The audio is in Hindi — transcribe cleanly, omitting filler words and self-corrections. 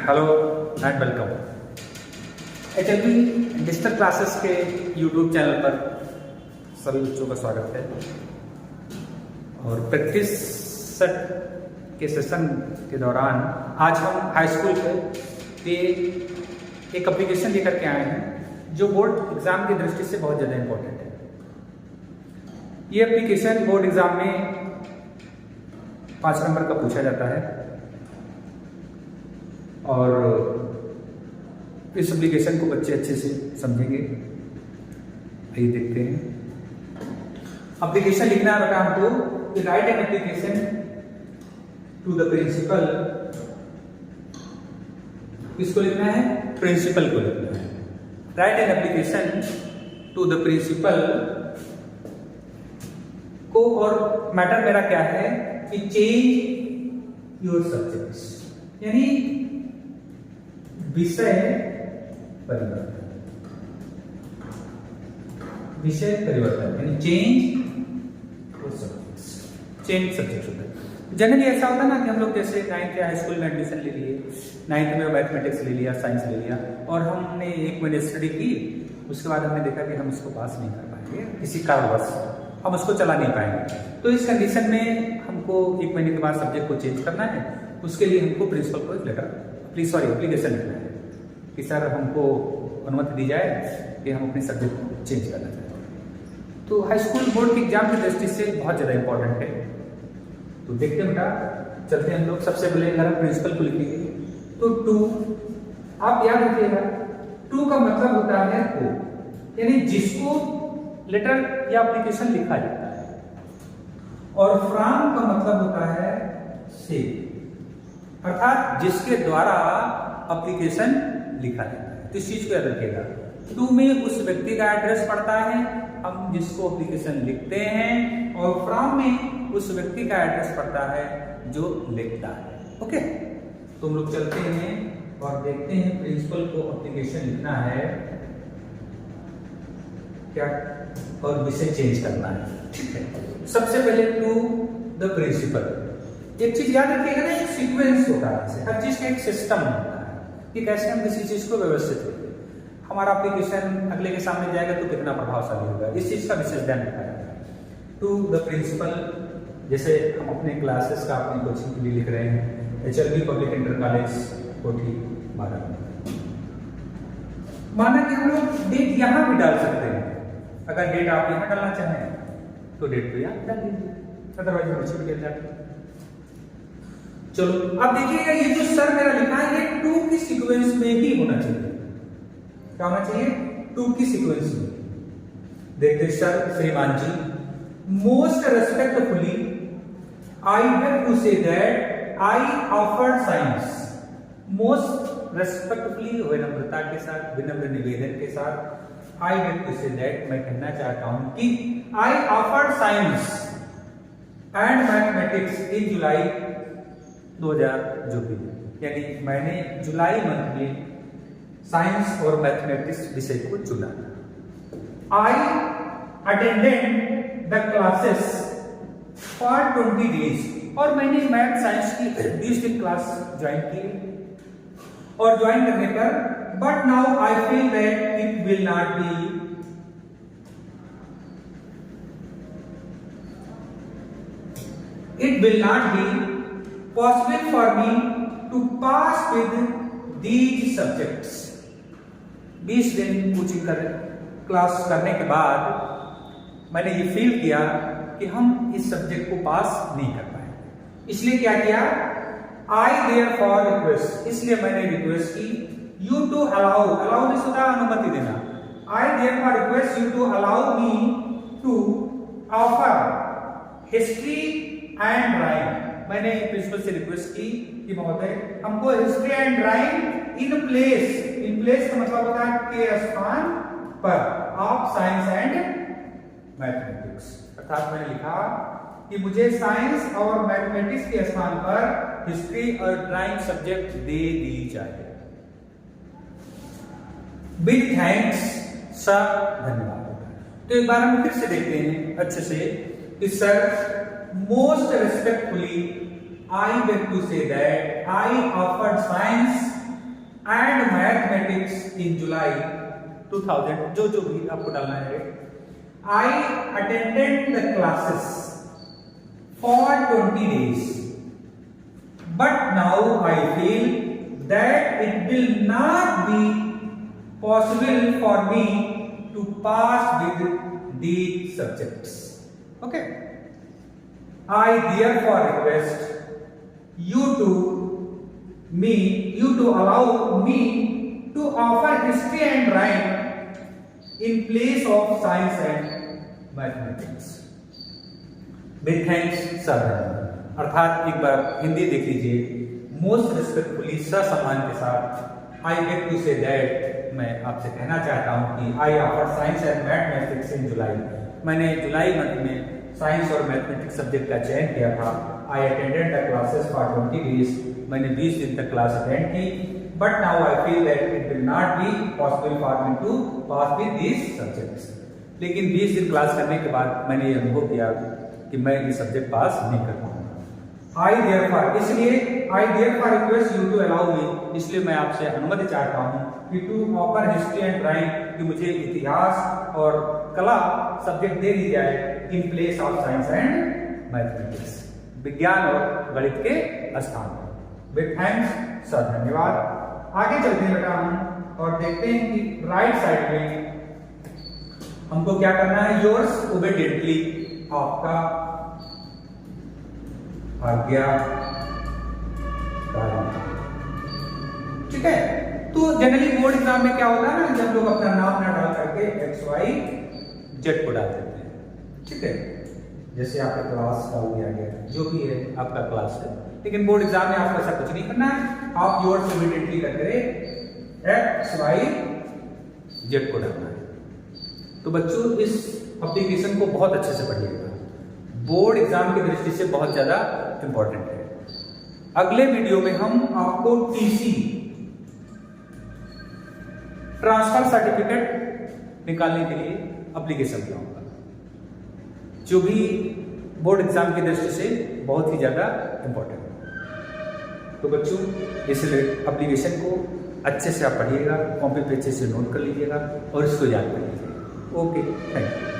Hello and welcome. HLB digital classes के यूट्यूब चैनल पर सभी बच्चों का स्वागत है। और प्रैक्टिस सेट के सेशन के दौरान आज हम हाई स्कूल पे एक एप्लीकेशन लेकर के आए हैं जो बोर्ड एग्जाम की दृष्टि से बहुत ज़्यादा इम्पोर्टेंट है। ये एप्लीकेशन बोर्ड एग्जाम में 5 नंबर का पूछा जाता है और इस एप्लीकेशन को बच्चे अच्छे से समझेंगे। आइए देखते हैं। एप्लीकेशन लिखना है बेटा हमको, write an application to the principal. किसको लिखना है? प्रिंसिपल को लिखना है। Write an application to the principal को, और मैटर मेरा क्या है कि चेंज योर सब्जेक्ट्स, यानी विषय परिवर्तन। विषय परिवर्तन यानी चेंज सब्जेक्ट होता है। जनरली ऐसा होता है ना कि हम लोग जैसे 9th या हाई स्कूल में एडमिशन ले लिए, 9th में मैथमेटिक्स ले लिया, साइंस ले लिया, और हमने 1 महीने स्टडी की। उसके बाद हमने देखा कि हम इसको पास नहीं कर पाएंगे, किसी कारणवश हम उसको चला नहीं पाएंगे। तो इस कंडीशन में हमको 1 महीने के बाद सब्जेक्ट को चेंज करना है। उसके लिए हमको प्रिंसिपल को एक लेटर एप्लीकेशन लिखना है कि सर हमको अनुमति दी जाए कि हम अपने सब्जेक्ट को चेंज करना चाहते हैं। तो हाई स्कूल बोर्ड के एग्जाम की दृष्टि से बहुत ज़्यादा इंपॉर्टेंट है। तो देखते हैं बेटा, चलते हैं हम लोग। सबसे पहले अगर हम प्रिंसिपल को लिखेंगे तो टू, आप याद रखिएगा टू का मतलब होता है को, यानी जिसको लेटर या एप्लीकेशन लिखा जाता है, और फ्रॉम का मतलब होता है से, अर्थात जिसके द्वारा एप्लीकेशन लिखा जाता है। तो इस चीज को याद रखिएगा। टू में उस व्यक्ति का एड्रेस पड़ता है, हम जिसको एप्लीकेशन लिखते हैं, और फ्रॉम में उस व्यक्ति का एड्रेस पड़ता है जो लिखता है। ओके, तो हम लोग चलते हैं और देखते हैं प्रिंसिपल को एप्लीकेशन लिखना है क्या, और विषय चेंज करना है। ठीक है, सबसे पहले टू द प्रिंसिपल। एक चीज याद रखिएगा ना, एक सीक्वेंस होता है, हर चीज का एक सिस्टम होता है कि कैसे हम किसी चीज को व्यवस्थित करते हैं। हमारा एप्लीकेशन अगले के सामने जाएगा तो कितना प्रभावशाली होगा, इस चीज का विशेष ध्यान रखा जाता है। टू द प्रिंसिपल, जैसे हम अपने क्लासेस का अपनी कोचिंग के लिए लिख रहे हैं, HLB पब्लिक इंटर कॉलेज कोठी 12। माना कि हम लोग डेट यहां भी डाल सकते हैं। अगर डेट आप यहां डालना चाहें तो डेट तो यहां डाल दीजिए, अदरवाइज हम छूट गया जाए। चलो अब देखिएगा, ये जो सर मेरा लिखा है ये टू की सीक्वेंस में ही होना चाहिए। क्या होना चाहिए? टू की सीक्वेंस में। देखते सर, श्रीमान जी, most respectfully I have to say that I offered science. Most respectfully, विनम्रता के साथ, विनम्र निवेदन के साथ, I have to say that, मैं कहना चाहता हूं कि I offered science and mathematics in July 2024, यानी मैंने जुलाई मंथ में साइंस और मैथमेटिक्स विषय को चुना। I attended the classes for 20 days, और मैंने मैथ साइंस की 20 दिन क्लास ज्वाइन की, और ज्वाइन करने पर but now I feel that it will not B possible for me to pass with these subjects। 20 दिन कोचिंग क्लास करने के बाद मैंने ये फील किया कि हम इस सब्जेक्ट को पास नहीं कर पाए। इसलिए क्या किया? I therefore request, इसलिए मैंने रिक्वेस्ट की, you to allow दिस होता है अनुमति देना। I therefore request you to allow me to offer history and drawing। मैंने प्रिंसिपल से रिक्वेस्ट की कि महोदय हमको history and drawing in place का मतलब होता है के स्थान पर, ऑफ साइंस एंड मैथमेटिक्स। अर्थात मैंने लिखा कि मुझे साइंस और मैथमेटिक्स के स्थान पर हिस्ट्री और ड्राइंग सब्जेक्ट दे दी जाए। बिग थैंक्स सर, धन्यवाद। तो एक बार हम फिर से देखते हैं अच्छे से कि sir, most respectfully I beg to say that I offered science mathematics in July 2000, जो भी आपको डालना है, I attended the classes for 20 days, but now I feel that it will not be possible for me to pass with these subjects. Okay, I therefore request you to allow me to offer history and rhyme in place of science and mathematics. With thanks, sir. अर्थात एक बार हिंदी देख लीजिए। मोस्ट रिस्पेक्टफुली, ससम्मान के साथ, I get to say that, मैं आपसे कहना चाहता हूं कि I offer science and mathematics in July. मैंने जुलाई मंथ में साइंस और मैथमेटिक्स सब्जेक्ट का चयन किया था। I attended the classes for 20 days, मैंने 20 दिन तक क्लास अटेंड की। But now I feel that it will not be possible for me to pass with these subjects. लेकिन 20 दिन क्लास करने के बाद मैंने ये अनुभव किया कि मैं ये सब्जेक्ट पास नहीं कर पाऊंगा। I therefore request you to allow me, इसलिए मैं आपसे अनुमति चाहता हूं कि to offer history and drawing, कि मुझे इतिहास और कला सब्जेक्ट दे दी जाए in place of science and mathematics, विज्ञान और गणित के स्थान पर। विद थैंक्स सर, धन्यवाद। आगे चलते हैं बेटा हम और देखते हैं कि राइट साइड में हमको क्या करना है। योर्स ओबीडिएंटली, आपका आज्ञा। ठीक है, तो जनरली बोर्ड एग्जाम में क्या होता है ना, जब लोग अपना नाम ना डाल करके XYZ को डाल देते हैं। ठीक है, जैसे आपका क्लास डाल दिया गया, जो भी है आपका क्लास है। लेकिन बोर्ड एग्जाम में आपको ऐसा कुछ नहीं करना है। आप योर्स ओबीडिएंटली करके XYZ को डालना है। तो बच्चों, इस एप्लीकेशन को बहुत अच्छे से पढ़िएगा, बोर्ड एग्जाम की दृष्टि से बहुत ज्यादा इंपॉर्टेंट है। अगले वीडियो में हम आपको TC, ट्रांसफर सर्टिफिकेट निकालने के लिए एप्लीकेशन बताऊंगा, जो भी बोर्ड एग्जाम की दृष्टि से बहुत ही ज्यादा इंपॉर्टेंट है। तो बच्चों, इस एप्लीकेशन को अच्छे से आप पढ़िएगा, कॉपी पे अच्छे से नोट कर लीजिएगा और इसको याद कर लीजिएगा। Okay, thank you.